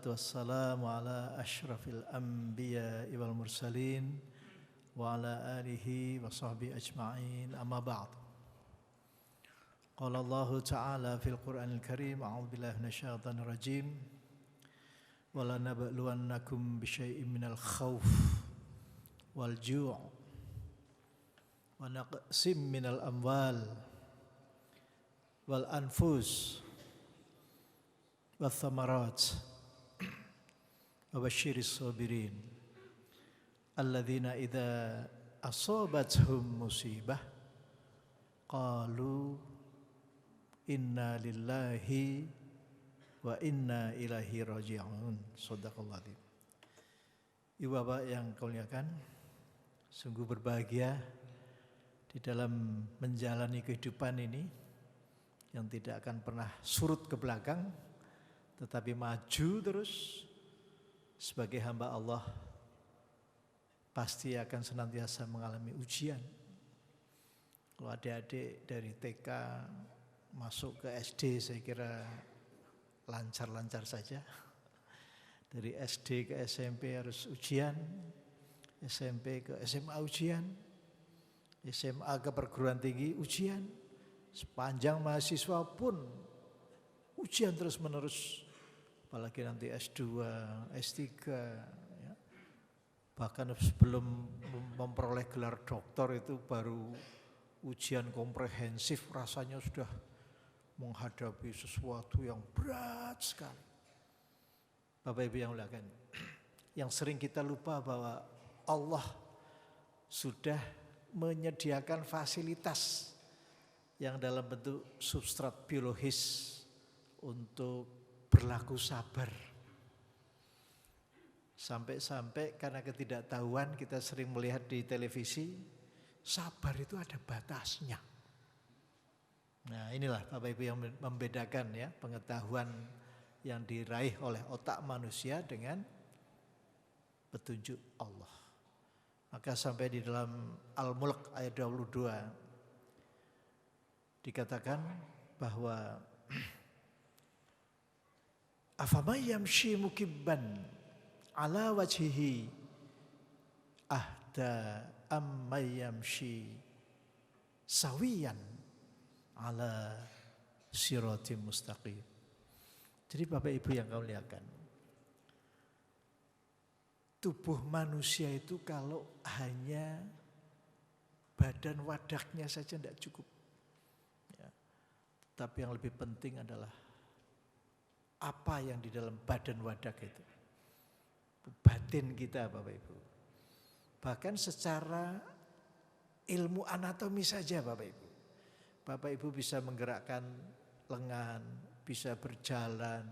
wassalamu ala asyrafil anbiya'i wal mursalin wa ala alihi wa sahbihi ajma'in, amma ba'd. Qala Allahu ta'ala fil Qur'anil Karim, a'udzu billahi minasyaitonir rajim. Wa lanabluwannakum bisyai'in minal khauf wal ju' wa naqsim minal amwal wal anfus wal thamarat wa basyiris sabirin alladzina idza asabathum musibah qalu inna lillahi wa inna ilaihi raji'un. Shadaqallahu adzim. Ibu bapak yang kau muliakan, sungguh berbahagia di dalam menjalani kehidupan ini yang tidak akan pernah surut ke belakang, tetapi maju terus. Sebagai hamba Allah pasti akan senantiasa mengalami ujian. Kalau adik-adik dari TK masuk ke SD, saya kira lancar-lancar saja. Dari SD ke SMP harus ujian, SMP ke SMA ujian, SMA ke perguruan tinggi ujian, sepanjang mahasiswa pun ujian terus menerus, apalagi nanti S2, S3, ya. Bahkan sebelum memperoleh gelar doktor itu baru ujian komprehensif, rasanya sudah menghadapi sesuatu yang berat sekali. Bapak Ibu yang muliakan, yang sering kita lupa bahwa Allah sudah menyediakan fasilitas yang dalam bentuk substrat biologis untuk berlaku sabar. Sampai-sampai karena ketidaktahuan kita sering melihat di televisi, sabar itu ada batasnya. Nah, inilah Bapak Ibu yang membedakan ya pengetahuan yang diraih oleh otak manusia dengan petunjuk Allah. Maka sampai di dalam Al-Mulk ayat 22 dikatakan bahwa afamay yamshi mukibban ala wajhihi ahda ammay yamshi sawiyan ala siratim mustaqim. Jadi Bapak Ibu yang kau lihatkan, tubuh manusia itu kalau hanya badan wadahnya saja tidak cukup. Ya. Tapi yang lebih penting adalah apa yang di dalam badan wadah itu. Batin kita Bapak Ibu. Bahkan secara ilmu anatomi saja Bapak Ibu. Bapak Ibu bisa menggerakkan lengan, bisa berjalan,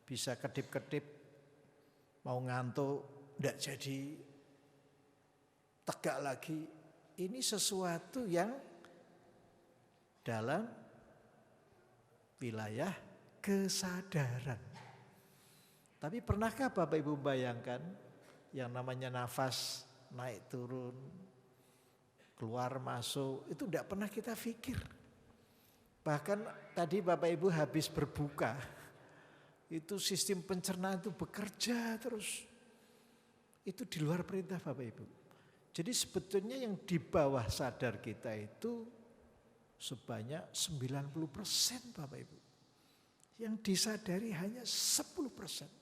bisa kedip-kedip, mau ngantuk, tidak jadi tegak lagi. Ini sesuatu yang dalam wilayah kesadaran. Tapi pernahkah Bapak Ibu bayangkan yang namanya nafas naik turun, keluar masuk, itu tidak pernah kita pikir. Bahkan tadi Bapak Ibu habis berbuka, itu sistem pencernaan itu bekerja terus. Itu di luar perintah Bapak Ibu. Jadi sebetulnya yang di bawah sadar kita itu sebanyak 90% Bapak Ibu. Yang disadari hanya 10%.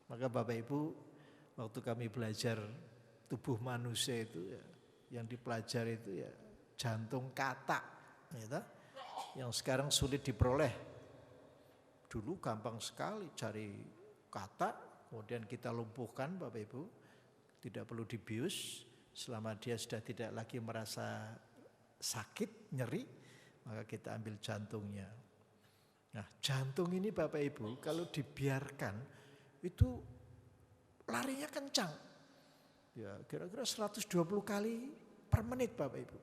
Maka Bapak Ibu, waktu kami belajar tubuh manusia itu ya, yang dipelajari itu ya jantung katak, gitu, yang sekarang sulit diperoleh. Dulu gampang sekali cari katak, kemudian kita lumpuhkan Bapak Ibu, tidak perlu dibius, selama dia sudah tidak lagi merasa sakit, nyeri, maka kita ambil jantungnya. Nah, jantung ini Bapak Ibu kalau dibiarkan itu larinya kencang. Ya, kira-kira 120 kali per menit Bapak Ibu.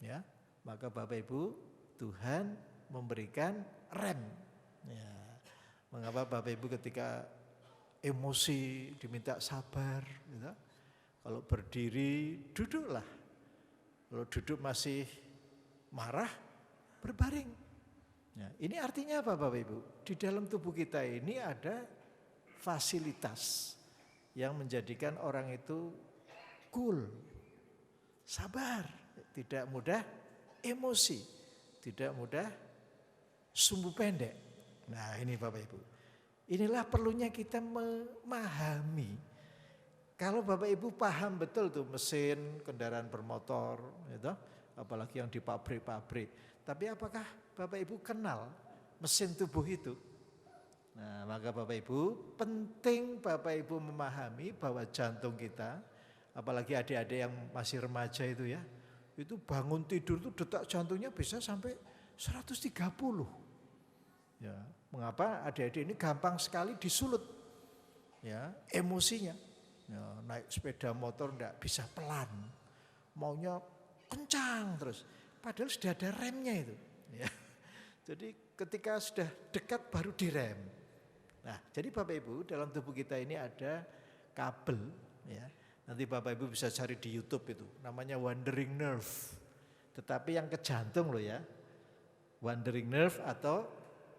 Ya, maka Bapak Ibu, Tuhan memberikan rem. Ya, mengapa Bapak Ibu ketika emosi diminta sabar, gitu. Kalau berdiri duduklah. Kalau duduk masih marah, berbaring. Nah, ini artinya apa Bapak Ibu? Di dalam tubuh kita ini ada fasilitas yang menjadikan orang itu cool, sabar, tidak mudah emosi, tidak mudah sumbu pendek. Nah ini Bapak Ibu, inilah perlunya kita memahami. Kalau Bapak Ibu paham betul tuh mesin kendaraan bermotor, gitu, apalagi yang di pabrik-pabrik. Tapi apakah Bapak Ibu kenal mesin tubuh itu? Nah maka Bapak Ibu penting Bapak Ibu memahami bahwa jantung kita, apalagi adik-adik yang masih remaja itu bangun tidur tuh detak jantungnya bisa sampai 130. Ya, mengapa adik-adik ini gampang sekali disulut, ya, emosinya. Ya, naik sepeda motor enggak bisa pelan, maunya kencang terus. Padahal sudah ada remnya itu. Ya. Jadi ketika sudah dekat baru direm. Nah, jadi Bapak Ibu dalam tubuh kita ini ada kabel, ya. Nanti Bapak Ibu bisa cari di YouTube itu, namanya wandering nerve. Tetapi yang ke jantung loh ya, wandering nerve atau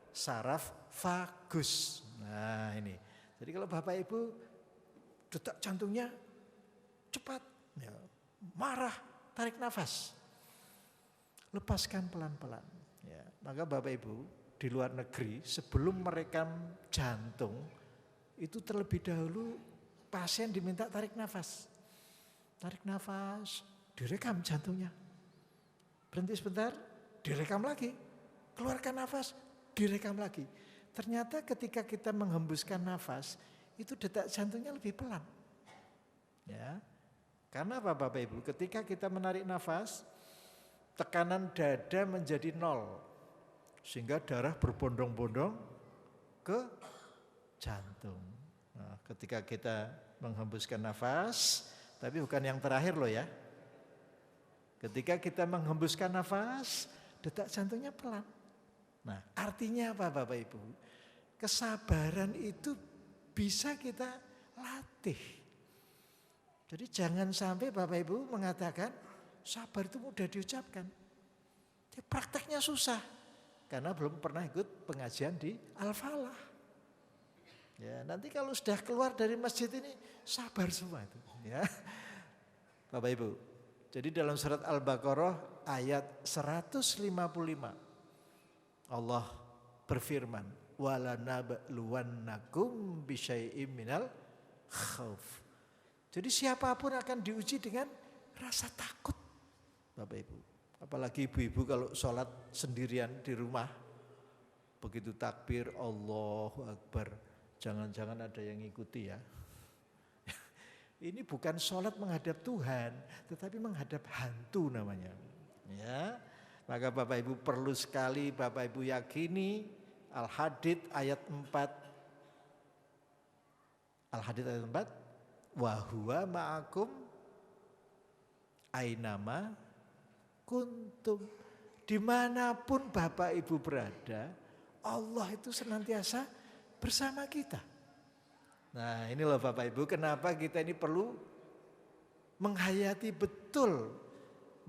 saraf vagus. Nah ini, jadi kalau Bapak Ibu detak jantungnya cepat, ya, marah, tarik nafas, lepaskan pelan-pelan. Ya, maka Bapak Ibu di luar negeri sebelum merekam jantung itu terlebih dahulu pasien diminta tarik nafas, direkam jantungnya, berhenti sebentar, direkam lagi, keluarkan nafas, direkam lagi. Ternyata ketika kita menghembuskan nafas itu detak jantungnya lebih pelan. Ya. Karena apa Bapak Ibu? Ketika kita menarik nafas, tekanan dada menjadi 0. Sehingga darah berbondong-bondong ke jantung. Nah, ketika kita menghembuskan nafas, tapi bukan yang terakhir loh ya. Ketika kita menghembuskan nafas, detak jantungnya pelan. Nah, artinya apa Bapak Ibu? Kesabaran itu bisa kita latih. Jadi jangan sampai Bapak Ibu mengatakan sabar itu mudah diucapkan. Jadi prakteknya susah karena belum pernah ikut pengajian di Al-Falah. Ya, nanti kalau sudah keluar dari masjid ini sabar semua itu, ya. Bapak Ibu. Jadi dalam surat Al-Baqarah ayat 155 Allah berfirman, wala nabluwannakum bisyai'im minal khauf. Jadi siapapun akan diuji dengan rasa takut, Bapak Ibu. Apalagi ibu-ibu kalau sholat sendirian di rumah, begitu takbir Allahu Akbar, jangan-jangan ada yang ngikuti ya. Ini bukan sholat menghadap Tuhan, tetapi menghadap hantu namanya. Ya, maka Bapak Ibu perlu sekali Bapak Ibu yakini Al-Hadid ayat 4. Al-Hadid ayat 4. Wa huwa ma'akum ainama kuntum. Dimanapun Bapak Ibu berada, Allah itu senantiasa bersama kita. Nah ini loh Bapak Ibu, kenapa kita ini perlu menghayati betul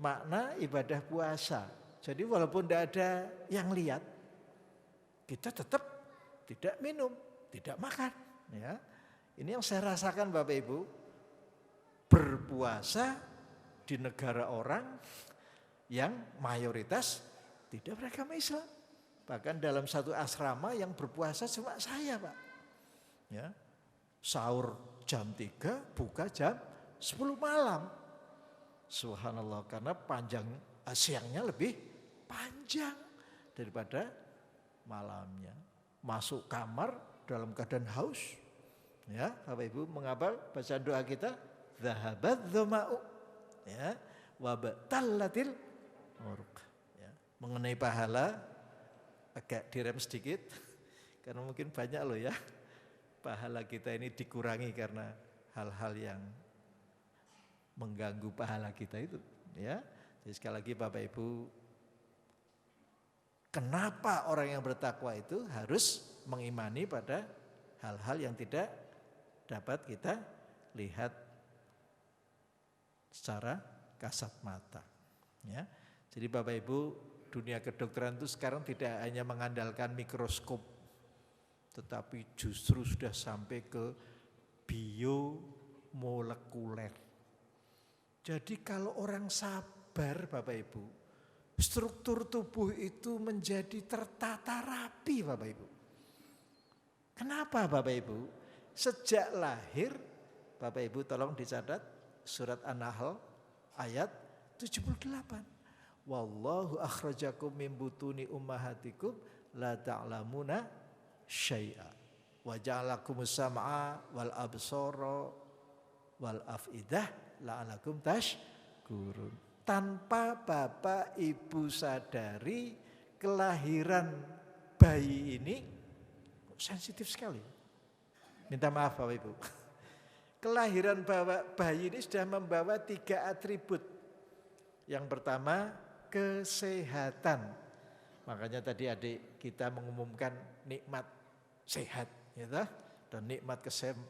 makna ibadah puasa. Jadi walaupun tidak ada yang lihat, kita tetap tidak minum, tidak makan. Ya. Ini yang saya rasakan Bapak Ibu, berpuasa di negara orang yang mayoritas tidak beragama Islam. Bahkan dalam satu asrama yang berpuasa cuma saya Pak. Ya. Sahur jam 3, buka jam 10 malam. Subhanallah, karena siangnya lebih panjang daripada malamnya. Masuk kamar dalam keadaan haus. Ya, Bapak Ibu, mengapa baca doa kita? Zahabat dzama'u. Ya, wa batallatil uruq. Ya, mengenai pahala agak direm sedikit karena mungkin banyak loh ya. Pahala kita ini dikurangi karena hal-hal yang mengganggu pahala kita itu, ya. Jadi sekali lagi Bapak Ibu, kenapa orang yang bertakwa itu harus mengimani pada hal-hal yang tidak dapat kita lihat secara kasat mata, ya. Jadi Bapak Ibu, dunia kedokteran itu sekarang tidak hanya mengandalkan mikroskop, tetapi justru sudah sampai ke biomolekuler. Jadi kalau orang sabar Bapak Ibu, struktur tubuh itu menjadi tertata rapi Bapak Ibu. Kenapa Bapak Ibu? Sejak lahir, Bapak Ibu tolong dicatat surat An-Nahl ayat 78. Wallahu akhrajakum min butuni ummahatikum la ta'lamuna syai'a wa ja'alakumus sam'a wal absara wal afidah la'alakum tashkurun. Tanpa Bapak Ibu sadari, kelahiran bayi ini sensitif sekali. Minta maaf Bapak Ibu. Kelahiran bayi ini sudah membawa 3 atribut. Yang pertama, kesehatan. Makanya tadi adik kita mengumumkan nikmat sehat, gitu. Dan nikmat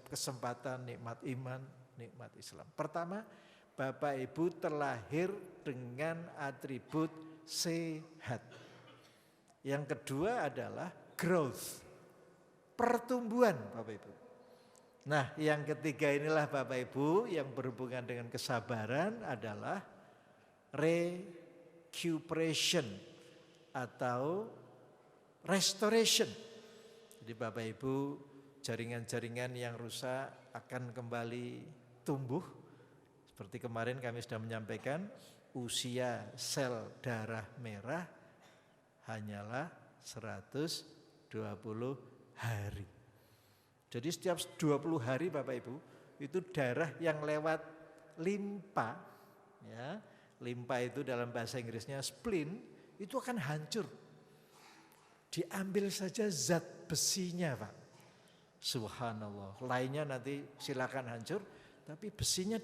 kesempatan, nikmat iman, nikmat Islam. Pertama, Bapak Ibu terlahir dengan atribut sehat. Yang kedua adalah growth, pertumbuhan Bapak Ibu. Nah, yang ketiga inilah Bapak Ibu yang berhubungan dengan kesabaran adalah recuperation atau restoration. Jadi Bapak Ibu, jaringan-jaringan yang rusak akan kembali tumbuh. Seperti kemarin kami sudah menyampaikan, usia sel darah merah hanyalah 120 hari. Jadi setiap 20 hari Bapak Ibu, itu darah yang lewat limpa, ya, limpa itu dalam bahasa Inggrisnya spleen, itu akan hancur. Diambil saja zat besinya Pak. Subhanallah. Lainnya nanti silakan hancur, tapi besinya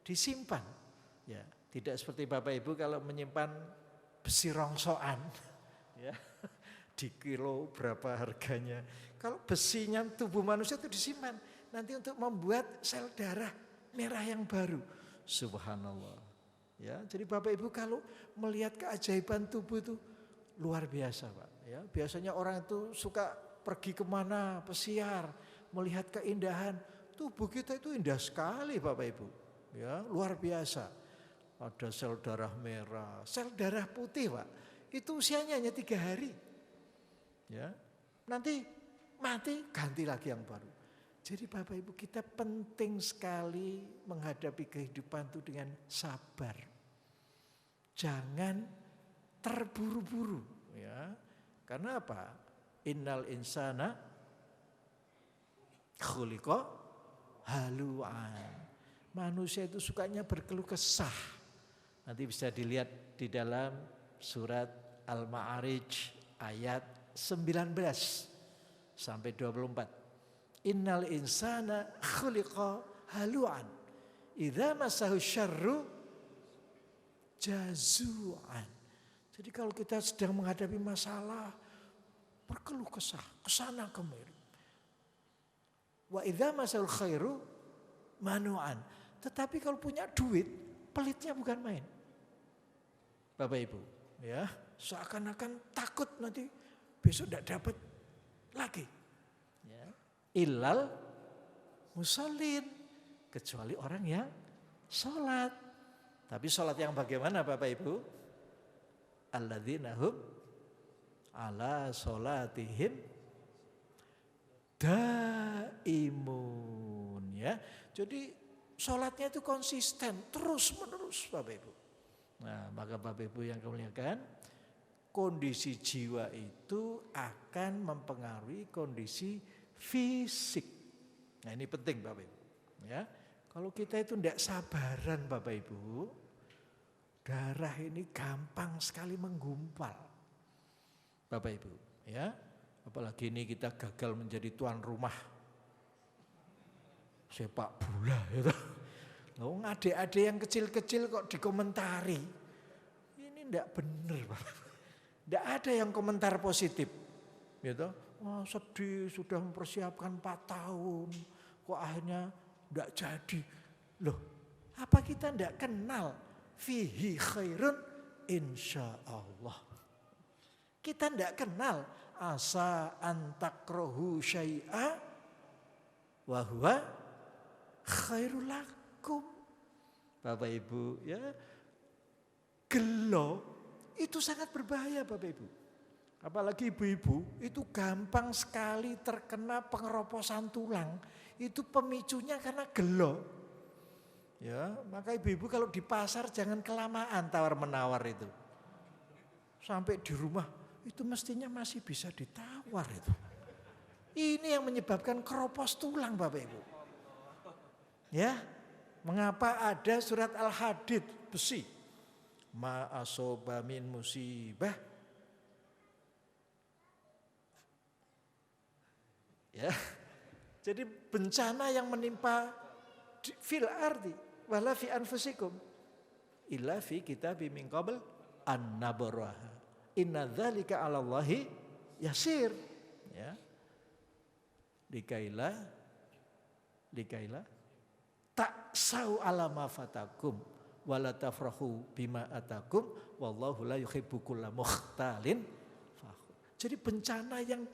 disimpan. Ya, tidak seperti Bapak Ibu kalau menyimpan besi rongsokan, ya, di kilo berapa harganya. Kalau besinya tubuh manusia itu disimpan nanti untuk membuat sel darah merah yang baru. Subhanallah. Ya, jadi Bapak Ibu kalau melihat keajaiban tubuh itu luar biasa Pak. Ya, biasanya orang itu suka pergi kemana, pesiar, melihat keindahan. Tubuh kita itu indah sekali Bapak Ibu. Ya, luar biasa. Ada sel darah merah, sel darah putih Pak. Itu usianya hanya 3 hari. Ya, nanti mati ganti lagi yang baru. Jadi Bapak Ibu kita penting sekali menghadapi kehidupan itu dengan sabar. Jangan terburu-buru, ya. Karena apa? Innal insana khuliqa halu'an. Manusia itu sukanya berkeluh kesah. Nanti bisa dilihat di dalam surat Al-Ma'arij ayat 19 sampai 24. Innal insana khuliqa halu'an. Idza massahu syarru jazu'an. Jadi kalau kita sedang menghadapi masalah, berkeluh kesah, kesana kemari. Wa idza massahul khairu manu'an. Tetapi kalau punya duit, pelitnya bukan main. Bapak Ibu, ya, seakan-akan takut nanti besok tidak dapat lagi. Ya. Illal musallin, kecuali orang yang sholat. Tapi sholat yang bagaimana Bapak Ibu? Alladzina hum ala sholatihim daimun, ya. Jadi sholatnya itu konsisten, terus menerus Bapak Ibu. Nah, maka Bapak Ibu yang kemuliakan, kondisi jiwa itu akan mempengaruhi kondisi fisik. Nah, ini penting Bapak Ibu. Ya, kalau kita itu tidak sabaran Bapak Ibu, darah ini gampang sekali menggumpal. Bapak Ibu, ya. Apalagi ini kita gagal menjadi tuan rumah sepak bola, gitu. Loh, adik-adik yang kecil-kecil kok dikomentari. Ini tidak benar, Pak. Tidak ada yang komentar positif, gitu. Wah, sedih, sudah mempersiapkan 4 tahun, kok akhirnya tidak jadi. Loh, apa kita tidak kenal? Fihi khairun insya Allah. Kita tidak kenal asa antakrohu syai'a wa huwa khairul lakum. Bapak Ibu ya, gelo itu sangat berbahaya Bapak Ibu. Apalagi ibu-ibu itu gampang sekali terkena pengeroposan tulang. Itu pemicunya karena gelo. Ya, maka ibu-ibu kalau di pasar jangan kelamaan tawar-menawar itu. Sampai di rumah itu mestinya masih bisa ditawar itu. Ini yang menyebabkan keropos tulang Bapak Ibu. Ya, mengapa ada surat Al-Hadid besi? Ma asoba min musibah. Ya. Jadi bencana yang menimpa fil ardi wala fi anfusikum illa fi kitabim min qabl an nabraha. Inna dzalika 'alallahi yasir. Ya. Likaila taksau ala ma fatakum wala tafrahu bima atakum wallahu la yuhibbu kulla mukhtalin fakhur. Jadi bencana yang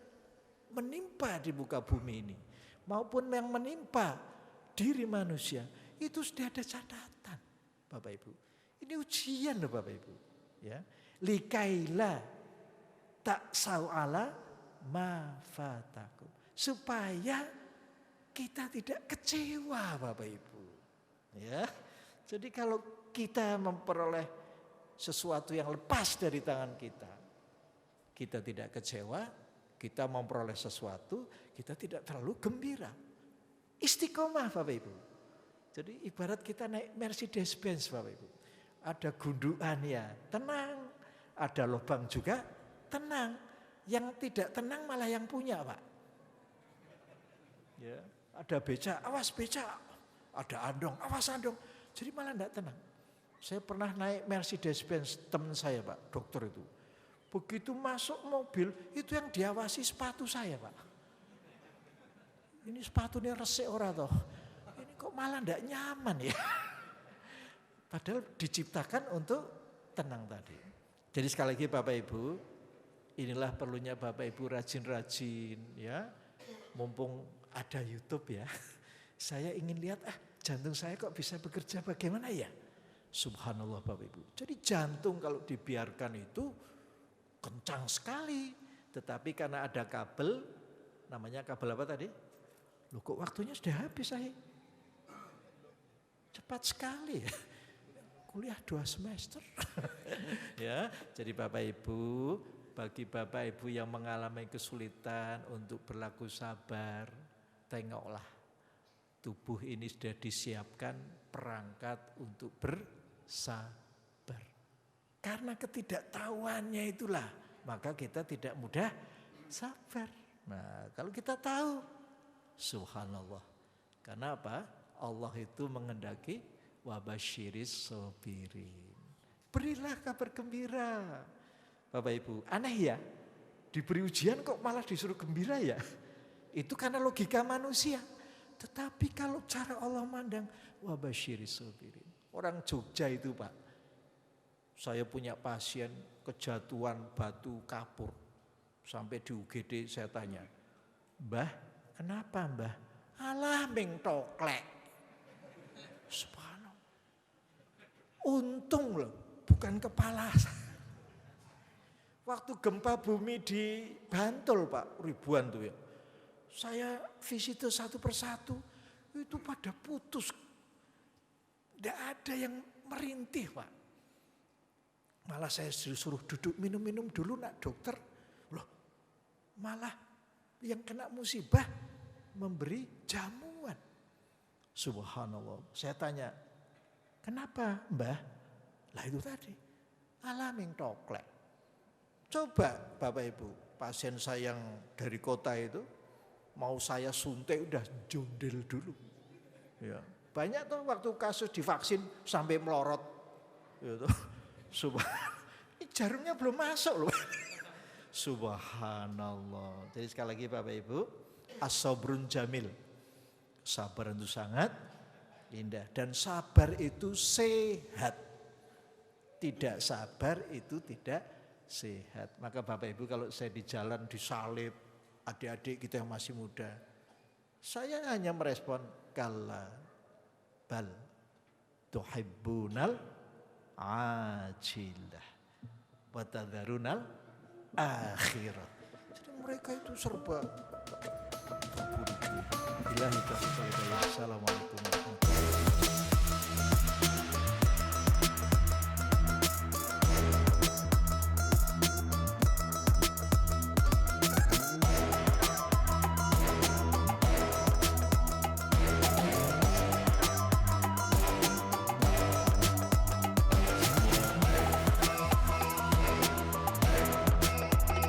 menimpa di muka bumi ini maupun yang menimpa diri manusia itu sudah ada catatan Bapak Ibu. Ini ujian loh Bapak Ibu. Ya. Likaila taksau ala ma fatakum. Supaya kita tidak kecewa Bapak Ibu. Ya. Jadi kalau kita memperoleh sesuatu yang lepas dari tangan kita, kita tidak kecewa, kita memperoleh sesuatu, kita tidak terlalu gembira. Istiqomah Bapak Ibu. Jadi ibarat kita naik Mercedes Benz Bapak Ibu. Ada gundukan ya, tenang. Ada lubang juga, tenang. Yang tidak tenang malah yang punya Pak. Ya, ada becak, awas becak. Ada andong, awas andong. Jadi malah tidak tenang. Saya pernah naik Mercedes Benz teman saya Pak, dokter itu. Begitu masuk mobil, itu yang diawasi sepatu saya Pak. Ini sepatunya resik ora toh. Ini kok malah tidak nyaman ya. Padahal diciptakan untuk tenang tadi. Jadi sekali lagi Bapak Ibu, inilah perlunya Bapak Ibu rajin-rajin ya. Mumpung ada YouTube ya. Saya ingin lihat jantung saya kok bisa bekerja bagaimana ya. Subhanallah Bapak Ibu. Jadi jantung kalau dibiarkan itu kencang sekali. Tetapi karena ada kabel, namanya kabel apa tadi? Loh kok waktunya sudah habis saya. Cepat sekali ya. Kuliah 2 semester. Ya, jadi Bapak Ibu, bagi Bapak Ibu yang mengalami kesulitan untuk berlaku sabar, tengoklah. Tubuh ini sudah disiapkan perangkat untuk bersabar. Karena ketidaktahuannya itulah, maka kita tidak mudah sabar. Nah, kalau kita tahu, subhanallah. Karena apa? Allah itu menghendaki wabasyiris sabirin. Berilah kabar gembira. Bapak Ibu, aneh ya. Diberi ujian kok malah disuruh gembira ya. Itu karena logika manusia. Tetapi kalau cara Allah mandang wabasyiris sabirin. Orang Jogja itu Pak. Saya punya pasien kejatuhan batu kapur. Sampai di UGD saya tanya, "Mbah, kenapa Mbah?" "Alah ming toklek." Subhanallah. Untung loh, bukan kepala. Waktu gempa bumi di Bantul Pak, ribuan tuh ya. Saya visite satu persatu, itu pada putus. Tidak ada yang merintih Pak. Malah saya disuruh duduk minum-minum dulu nak dokter. Loh, malah yang kena musibah memberi jamuan. Subhanallah. Saya tanya, kenapa Mbah? Lah itu tadi, alamin toklek. Coba Bapak Ibu, pasien saya yang dari kota itu, mau saya suntik udah jondel dulu. Ya. Banyak tuh waktu kasus divaksin sampai melorot. Gitu. Ini jarumnya belum masuk loh. Subhanallah. Jadi sekali lagi Bapak Ibu, as-sabrun jamil. Sabar itu sangat indah. Dan sabar itu sehat. Tidak sabar itu tidak sehat. Maka Bapak Ibu kalau saya di jalan disalib adik-adik kita yang masih muda, saya hanya merespon kalla bal tuhibbunal ajilah wa tadharunal akhirat. Jadi mereka itu serba. Assalamualaikum.